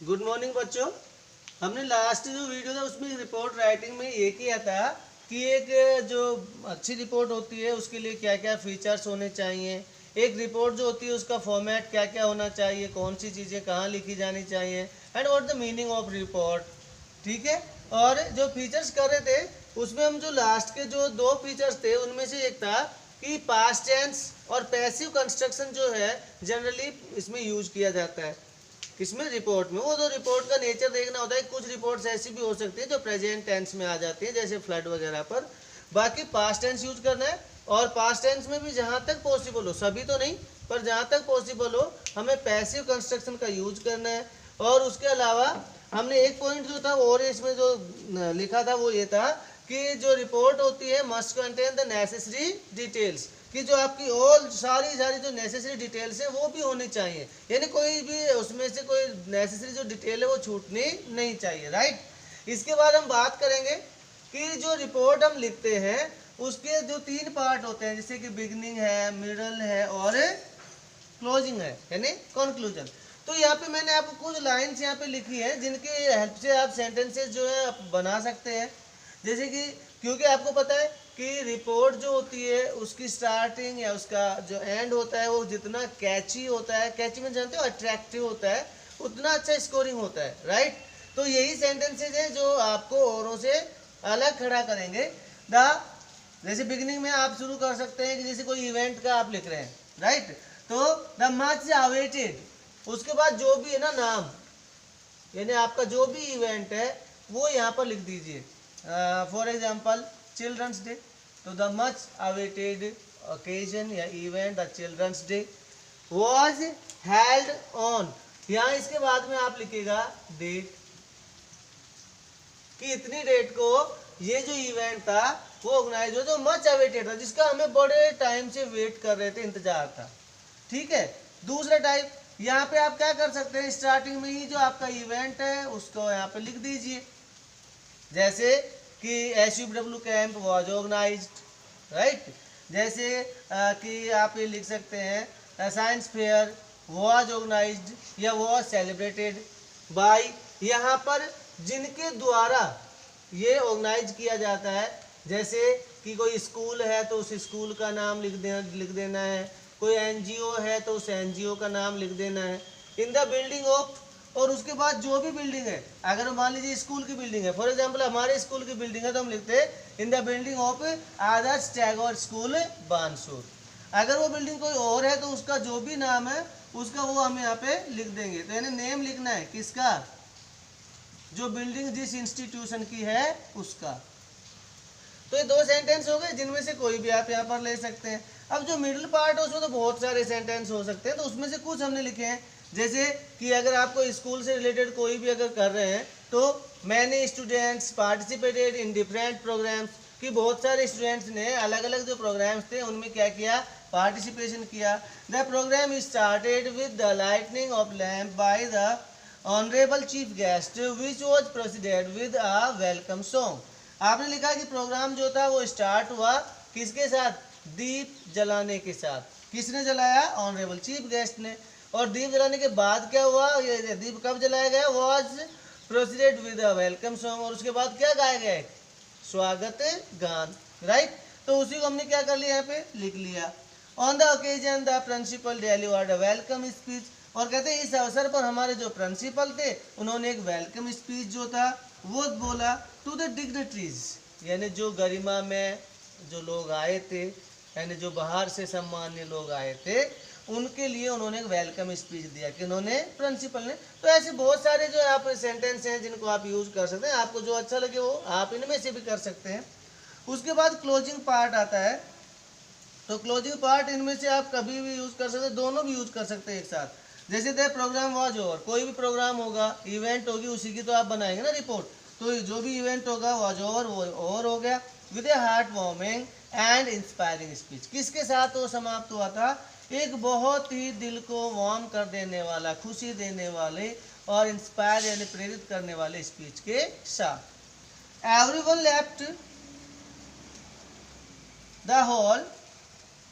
Good morning बच्चों। हमने last जो वीडियो था उसमें रिपोर्ट राइटिंग में ये किया था कि एक जो अच्छी रिपोर्ट होती है उसके लिए क्या क्या फीचर्स होने चाहिए, एक रिपोर्ट जो होती है उसका फॉर्मेट क्या क्या होना चाहिए, कौन सी चीज़ें कहाँ लिखी जानी चाहिए and what the meaning of report. ठीक है। और जो फीचर्स कर रहे थे उसमें हम जो लास्ट के जो दो फीचर्स थे उनमें से एक था कि पास्ट टेंस और पैसिव कंस्ट्रक्शन जो है जनरली इसमें यूज किया जाता है। किसमें? रिपोर्ट में। वो तो रिपोर्ट का नेचर देखना होता है। कुछ रिपोर्ट्स ऐसी भी हो सकती है जो प्रेजेंट टेंस में आ जाती है जैसे फ्लड वगैरह पर। बाकी पास्ट टेंस यूज करना है और पास्ट टेंस में भी जहाँ तक पॉसिबल हो, सभी तो नहीं पर जहाँ तक पॉसिबल हो हमें पैसिव कंस्ट्रक्शन का यूज करना है। और उसके अलावा हमने एक पॉइंट जो था और इसमें जो लिखा था वो ये था कि जो रिपोर्ट होती है must contain the necessary details, कि जो आपकी और सारी सारी जो नेसेसरी डिटेल्स है वो भी होनी चाहिए, यानी कोई भी उसमें से कोई नेसेसरी जो डिटेल है वो छूटनी नहीं चाहिए। राइट। इसके बाद हम बात करेंगे कि जो रिपोर्ट हम लिखते हैं उसके जो तीन पार्ट होते हैं जैसे कि बिगनिंग है, मिडल है और क्लोजिंग है यानी कंक्लूजन। तो यहाँ पे मैंने आपको कुछ लाइंस यहाँ पे लिखी है जिनके हेल्प से आप सेंटेंसेस जो है आप बना सकते हैं। जैसे कि क्योंकि आपको पता है कि रिपोर्ट जो होती है उसकी स्टार्टिंग या उसका जो एंड होता है वो जितना कैची होता है, कैची में जानते हो अट्रैक्टिव होता है, उतना अच्छा स्कोरिंग होता है। राइट। तो यही सेंटेंसेज हैं जो आपको औरों से अलग खड़ा करेंगे। द जैसे बिगिनिंग में आप शुरू कर सकते हैं कि जैसे कोई इवेंट का आप लिख रहे हैं। राइट। तो द मच अवेटेड, उसके बाद जो भी है ना नाम, यानी आपका जो भी इवेंट है वो यहाँ पर लिख दीजिए। फॉर एग्जाम्पल चिल्ड्रंस डे, तो द मच अवेटेड ओकेजन या event the children's day was held on, यहाँ इसके बाद में आप लिखेगा डेट, कि इतनी डेट को ये जो इवेंट था वो ऑर्गेनाइज हो, जो मच अवेटेड था, जिसका हमें बड़े टाइम से वेट कर रहे थे, इंतजार था। ठीक है। दूसरा टाइप, यहाँ पे आप क्या कर सकते हैं, स्टार्टिंग में ही जो आपका इवेंट है उसको यहाँ पे लिख दीजिए, जैसे कि SUW camp was organized. Right. जैसे कि आप ये लिख सकते हैं साइंस फेयर वॉज ऑर्गेनाइज्ड या वॉज सेलिब्रेटेड बाय, यहाँ पर जिनके द्वारा ये ऑर्गेनाइज किया जाता है, जैसे कि कोई स्कूल है तो उस स्कूल का नाम लिख देना है, कोई NGO है तो उस NGO का नाम लिख देना है। इन द बिल्डिंग ऑफ, और उसके बाद जो भी बिल्डिंग है, अगर मान लीजिए स्कूल की बिल्डिंग है, फॉर एग्जांपल हमारे स्कूल की बिल्डिंग है तो हम लिखते हैं in the building of Adarsh Tagore school Bansur. अगर वो बिल्डिंग कोई और है तो उसका जो भी नाम है उसका वो हम यहाँ पे लिख देंगे। तो यानी नेम लिखना है किसका, जो बिल्डिंग जिस इंस्टीट्यूशन की है उसका। तो ये दो सेंटेंस हो गए जिनमें से कोई भी आप यहाँ पर ले सकते हैं। अब जो मिडिल पार्ट है उसमें तो बहुत सारे सेंटेंस हो सकते हैं, तो उसमें से कुछ हमने लिखे हैं। जैसे कि अगर आपको स्कूल से रिलेटेड कोई भी अगर कर रहे हैं तो many students participated in different programmes, कि बहुत सारे स्टूडेंट्स ने अलग अलग जो प्रोग्राम्स थे उनमें क्या किया, पार्टिसिपेशन किया। The programme started with the lightning of lamp by the honourable chief guest which was proceeded with a welcome song. आपने लिखा कि प्रोग्राम जो था वो स्टार्ट हुआ किसके साथ, दीप जलाने के साथ। किसने जलाया, ऑनरेबल चीफ गेस्ट ने। और दीप जलाने के बाद क्या हुआ, ये दीप कब जलाया गया, was proceeded with a welcome song, और उसके बाद क्या गाया गया, स्वागत गान। राइट। तो उसी को हमने क्या कर लिया, यहाँ पे लिख लिया। On the occasion the principal delivered a welcome speech, और कहते हैं इस अवसर पर हमारे जो प्रिंसिपल थे उन्होंने एक वेलकम स्पीच जो था वो बोला टू द डिग्निटरीज, यानी जो गरिमा में जो लोग आए थे, यानी जो बाहर से सम्मान्य लोग आए थे उनके लिए उन्होंने एक वेलकम स्पीच दिया, कि उन्होंने प्रिंसिपल ने। तो ऐसे बहुत सारे जो आप सेंटेंस हैं जिनको आप यूज कर सकते हैं, आपको जो अच्छा लगे वो आप इनमें से भी कर सकते हैं। उसके बाद क्लोजिंग पार्ट आता है, तो क्लोजिंग पार्ट इनमें से आप कभी भी यूज कर सकते हैं, दोनों भी यूज कर सकते हैं एक साथ। जैसे द प्रोग्राम वाज ओवर, कोई भी प्रोग्राम होगा, इवेंट होगी, उसी की तो आप बनाएंगे ना रिपोर्ट। तो जो भी इवेंट होगा वाज ओवर, वो ओवर हो गया। With A heart warming and inspiring speech, किसके साथ वो समाप्त हुआ था, एक बहुत ही दिल को वार्म कर देने वाला, खुशी देने वाले और इंस्पायर यानी प्रेरित करने वाले स्पीच के साथ। Everyone left the hall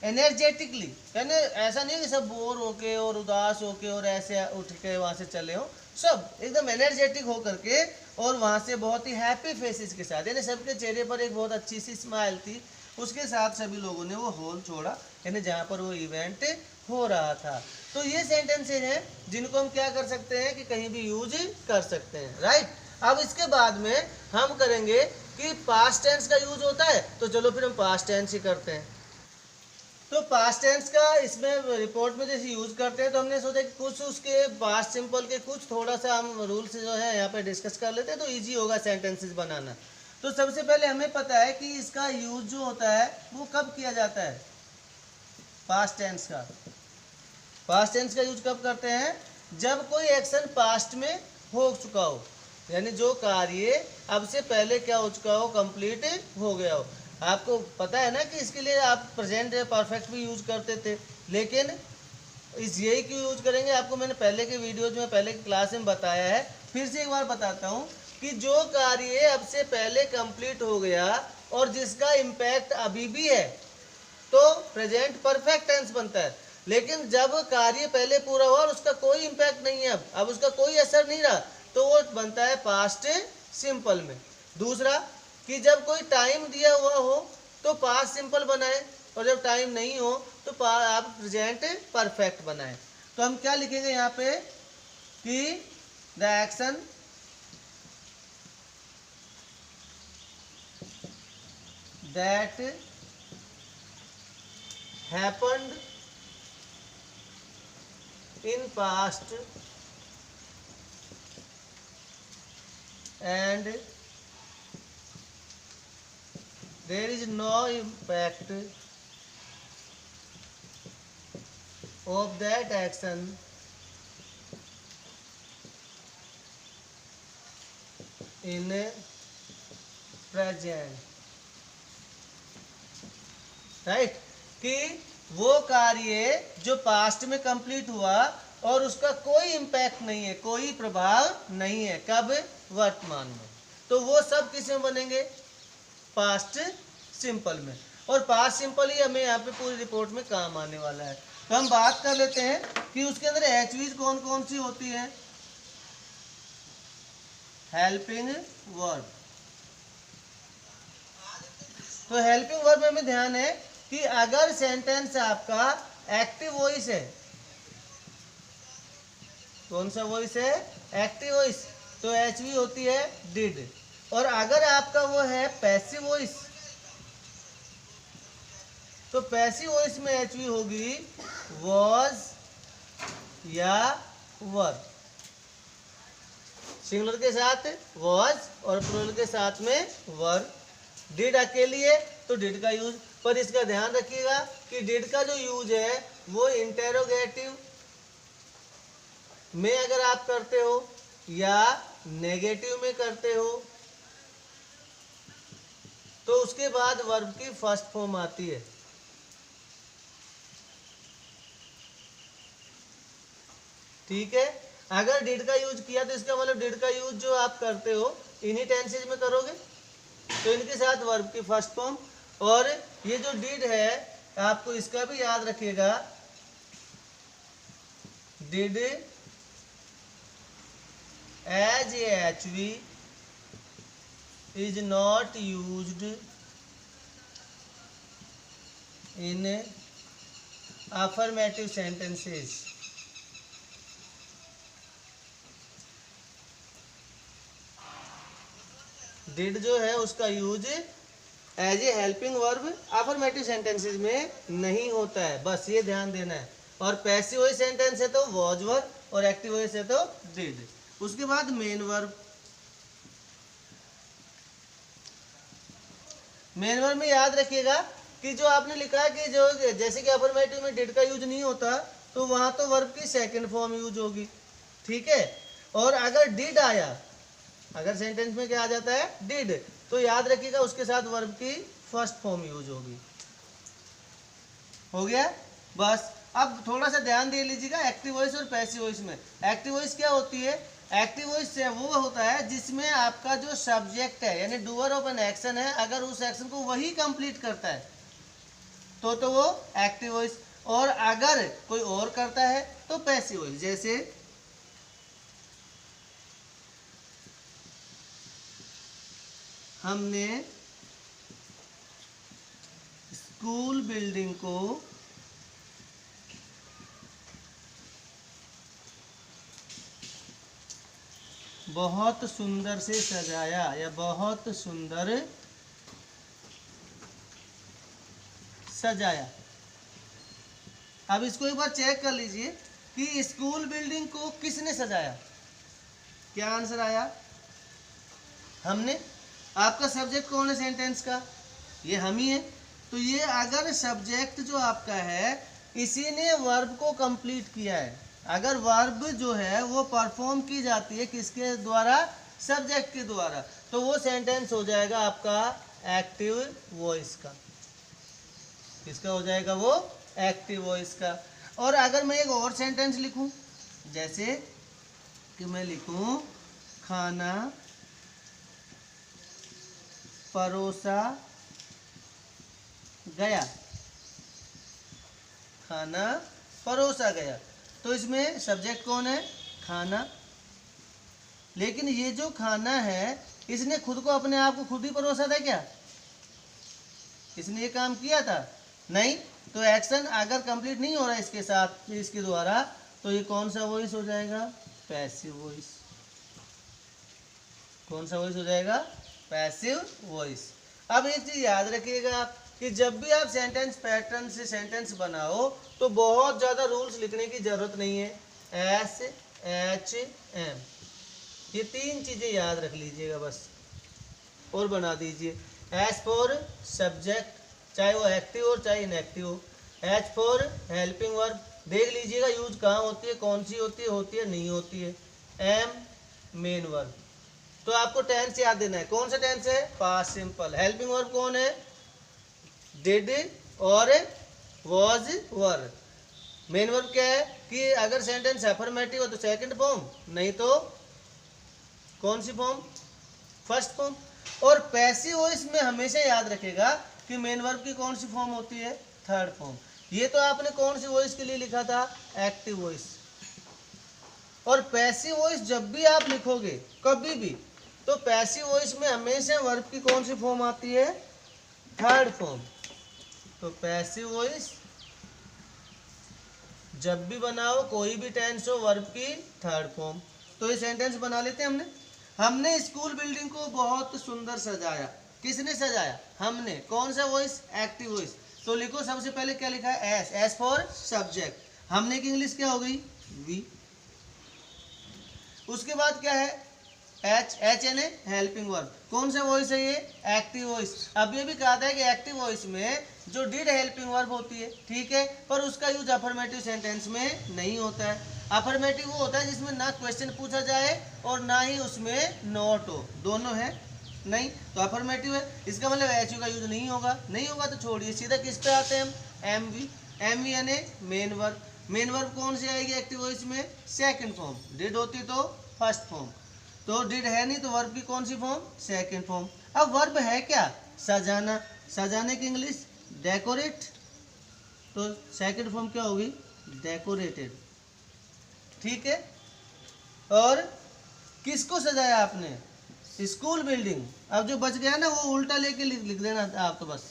energetically, यानी ऐसा नहीं कि सब बोर होके और उदास होके और ऐसे उठ के वहाँ से चले हो, सब एकदम एनर्जेटिक होकर के, और वहां से बहुत ही हैप्पी फेसेस के साथ, यानी सबके चेहरे पर एक बहुत अच्छी सी स्माइल थी, उसके साथ सभी लोगों ने वो हॉल छोड़ा, यानी जहाँ पर वो इवेंट हो रहा था। तो ये सेंटेंसेज हैं जिनको हम क्या कर सकते हैं कि कहीं भी यूज कर सकते हैं, राइट। अब इसके बाद में हम करेंगे कि पास्ट टेंस का यूज होता है, तो चलो फिर हम पास्ट टेंस ही करते हैं। तो पास्ट टेंस का इसमें रिपोर्ट में जैसे यूज करते हैं, तो हमने सोचा कि कुछ उसके पास्ट सिंपल के कुछ थोड़ा सा हम रूल्स जो है यहाँ पे डिस्कस कर लेते हैं, तो इजी होगा सेंटेंसेस बनाना। तो सबसे पहले हमें पता है कि इसका यूज जो होता है वो कब किया जाता है, पास्ट टेंस का। पास्ट टेंस का यूज कब करते हैं, जब कोई एक्शन पास्ट में हो चुका हो, यानी जो कार्य अब से पहले क्या हो चुका हो, कंप्लीट हो गया हो। आपको पता है ना कि इसके लिए आप प्रेजेंट परफेक्ट भी यूज करते थे, लेकिन इस यही क्यों यूज करेंगे, आपको मैंने पहले के वीडियोज में पहले की क्लास में बताया है, फिर से एक बार बताता हूँ कि जो कार्य अब से पहले कंप्लीट हो गया और जिसका इम्पैक्ट अभी भी है, तो प्रेजेंट परफेक्ट टेंस बनता है। लेकिन जब कार्य पहले पूरा हुआ और उसका कोई इम्पैक्ट नहीं है, अब उसका कोई असर नहीं रहा, तो वो बनता है पास्ट सिंपल में। दूसरा कि जब कोई टाइम दिया हुआ हो तो पास्ट सिंपल बनाए, और जब टाइम नहीं हो तो आप प्रेजेंट परफेक्ट बनाए। तो हम क्या लिखेंगे यहाँ पे कि the action that happened in past and there is no impact of that action in present, right. कि वो कार्य जो पास्ट में कंप्लीट हुआ और उसका कोई इम्पैक्ट नहीं है, कोई प्रभाव नहीं है, कब, वर्तमान में, तो वो सब किस में बनेंगे, पास्ट सिंपल में। और पास्ट सिंपल ही हमें यहाँ पे पूरी रिपोर्ट में काम आने वाला है। तो हम बात कर लेते हैं कि उसके अंदर एचवीज कौन कौन सी होती हैं। हेल्पिंग वर्ब, तो हेल्पिंग वर्ब में हमें ध्यान है कि अगर सेंटेंस आपका एक्टिव वॉइस है, कौन सा वॉइस है, एक्टिव वॉइस, तो एचवी होती है डिड। और अगर आपका वो है पैसिव वॉइस, तो पैसिव वॉइस में एचवी होगी वॉज या वर। सिंगुलर के साथ वॉज और प्लूरल के साथ में वर। डिड अकेली है तो डिड का यूज, पर इसका ध्यान रखिएगा कि डिड का जो यूज है वो इंटेरोगेटिव में अगर आप करते हो या नेगेटिव में करते हो, तो उसके बाद वर्ब की फर्स्ट फॉर्म आती है। ठीक है, अगर डिड का यूज किया तो इसका मतलब डिड का यूज जो आप करते हो इन्हीं टेंसेज में करोगे, तो इनके साथ वर्ब की फर्स्ट फॉर्म। और ये जो डिड है आपको इसका भी याद रखिएगा, did as a HV is not used in affirmative sentences. did जो है उसका use as a helping verb affirmative sentences में नहीं होता है, बस ये ध्यान देना है। और पैसिव वॉइस सेंटेंस है तो वॉज वर्ब, और एक्टिव वॉइस है तो डिड। उसके बाद मेन वर्ब, मेन वर्ब में याद रखिएगा कि जो आपने लिखा है कि जो जैसे कि अफर्मेटिव में डिड का यूज नहीं होता, तो वहां तो वर्ब की सेकंड फॉर्म यूज होगी, ठीक है। और अगर डिड आया, अगर सेंटेंस में क्या आ जाता है, डिड, तो याद रखिएगा उसके साथ वर्ब की फर्स्ट फॉर्म यूज होगी। हो गया, बस। अब थोड़ा सा ध्यान दे लीजिएगा एक्टिव वॉइस और पैसिव वॉइस में। एक्टिव वॉइस क्या होती है, एक्टिव वॉइस वो होता है जिसमें आपका जो सब्जेक्ट है यानी डूअर ऑफ एन एक्शन है, अगर उस एक्शन को वही कंप्लीट करता है तो वो एक्टिव वॉइस, और अगर कोई और करता है तो पैसिव वॉइस। जैसे हमने स्कूल बिल्डिंग को बहुत सुंदर से सजाया या बहुत सुंदर सजाया। अब इसको एक बार चेक कर लीजिए कि स्कूल बिल्डिंग को किसने सजाया। क्या आंसर आया? हमने। आपका सब्जेक्ट कौन है सेंटेंस का? ये हम ही है। तो ये अगर सब्जेक्ट जो आपका है इसी ने वर्ब को कंप्लीट किया है, अगर वर्ब जो है वो परफॉर्म की जाती है किसके द्वारा? सब्जेक्ट के द्वारा, तो वो सेंटेंस हो जाएगा आपका एक्टिव वॉइस का। किसका हो जाएगा? वो एक्टिव वॉइस का। और अगर मैं एक और सेंटेंस लिखूं, जैसे कि मैं लिखूं खाना परोसा गया, खाना परोसा गया, तो इसमें सब्जेक्ट कौन है? खाना। लेकिन ये जो खाना है इसने खुद को अपने आप को खुद ही परोसा था क्या? इसने ये काम किया था? नहीं। तो एक्शन अगर कंप्लीट नहीं हो रहा इसके साथ, इसके द्वारा, तो ये कौन सा वॉइस हो जाएगा? Passive voice. कौन सा वॉइस हो जाएगा? Passive voice. अब एक चीज याद रखिएगा आप कि जब भी आप सेंटेंस पैटर्न से सेंटेंस बनाओ तो बहुत ज़्यादा रूल्स लिखने की ज़रूरत नहीं है। एस, एच, एम, ये तीन चीज़ें याद रख लीजिएगा बस, और बना दीजिए। एस फॉर सब्जेक्ट, चाहे वो एक्टिव हो चाहे इनएक्टिव हो। एच फॉर हेल्पिंग वर्ब, देख लीजिएगा यूज कहाँ होती है, कौन सी होती है नहीं होती है। M main verb. तो आपको टेंस याद देना है। कौन सा टेंस है? Past simple. हेल्पिंग वर्ब कौन है? डिड और वॉज वर। मेन वर्ब क्या है कि अगर सेंटेंस अफर्मेटिव हो तो सेकंड फॉर्म, नहीं तो कौन सी फॉर्म? First form. और पैसिव वॉइस में हमेशा याद रखेगा कि मेन वर्ब की कौन सी फॉर्म होती है? Third form. ये तो आपने कौन सी वॉइस के लिए लिखा था? Active voice. और पैसिव वॉइस जब भी आप लिखोगे कभी भी, तो पैसिव वॉइस में हमेशा वर्ब की कौन सी फॉर्म आती है? Third form. तो पैसिव वॉइस जब भी बनाओ, कोई भी टेंस हो, वर्ब की थर्ड फॉर्म। तो ये सेंटेंस बना लेते हैं हमने स्कूल बिल्डिंग को बहुत सुंदर सजाया। किसने सजाया? हमने। कौन सा वॉइस? Active voice. तो लिखो सबसे पहले क्या लिखा है? एस। S for subject. हमने की इंग्लिश क्या हो गई? वी। उसके बाद क्या है? एच। एच यानी हेल्पिंग वर्ब। कौन सा वॉइस है ये? Active voice. अब ये भी कहा था कि एक्टिव वॉइस में जो डिड हेल्पिंग वर्ब होती है, ठीक है, पर उसका यूज अफर्मेटिव सेंटेंस में नहीं होता है। अफर्मेटिव वो होता है जिसमें ना क्वेश्चन पूछा जाए और ना ही उसमें नोट हो, दोनों है नहीं, तो अफर्मेटिव है। इसका मतलब एच का यूज नहीं होगा। नहीं होगा तो छोड़िए, सीधा किस पे आते हैं हम? M V. एम वी यानी मेन वर्ब। मेन वर्ब कौन सी आएगी एक्टिव वॉइस में? Second form. डिड होती तो फर्स्ट फॉर्म, तो डिड है नहीं तो वर्ब की कौन सी फॉर्म? Second form. अब वर्ब है क्या? सजाना। सजाने की इंग्लिश डेकोरेट, तो सेकंड फॉर्म क्या होगी? डेकोरेटेड। ठीक है। और किसको सजाया आपने? School building. अब जो बच गया ना वो उल्टा लेके लिख देना आप तो बस।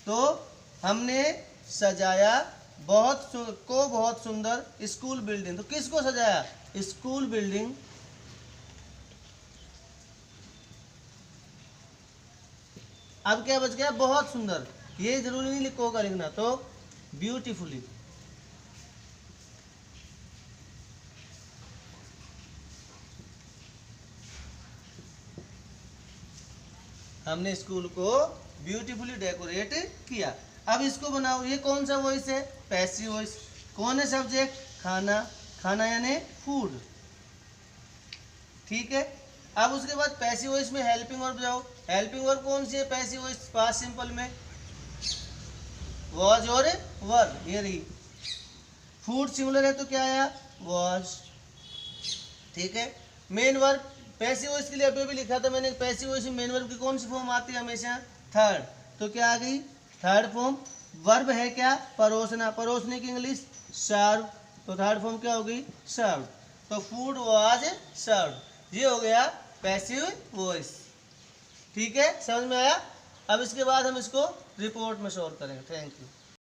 तो हमने सजाया बहुत सुंदर स्कूल बिल्डिंग। तो किसको सजाया? School building. अब क्या बच गया? बहुत सुंदर। ये जरूरी नहीं लिखोगा लिखना, तो ब्यूटीफुली। हमने स्कूल को ब्यूटीफुली डेकोरेट किया। अब इसको बनाओ। ये कौन सा वॉइस है? Passive voice. कौन है सब्जेक्ट? खाना। खाना यानी फूड। ठीक है। अब उसके बाद पैसिव वॉइस में हेल्पिंग वर्ब जाओ। हेल्पिंग वर्ब कौन सी है पैसिव वॉइस? पास्ट सिंपल में वॉज और वर। ये रही। फूड सिमिलर है तो क्या आया? वॉज। ठीक है। मेन वर्ब पैसिव वॉइस के लिए अभी भी लिखा था मैंने, पैसिव वॉइस में मेन वर्ब की कौन सी फॉर्म आती है हमेशा? थर्ड। तो क्या आ गई? Third form. वर्ब है क्या? परोसना। परोसने की इंग्लिश सर्व, तो थर्ड फॉर्म क्या होगी? सर्व। तो फूड वाज सर्व। ये हो गया पैसिव वॉइस। ठीक है, समझ में आया। अब इसके बाद हम इसको रिपोर्ट में सोल्व करेंगे। Thank you.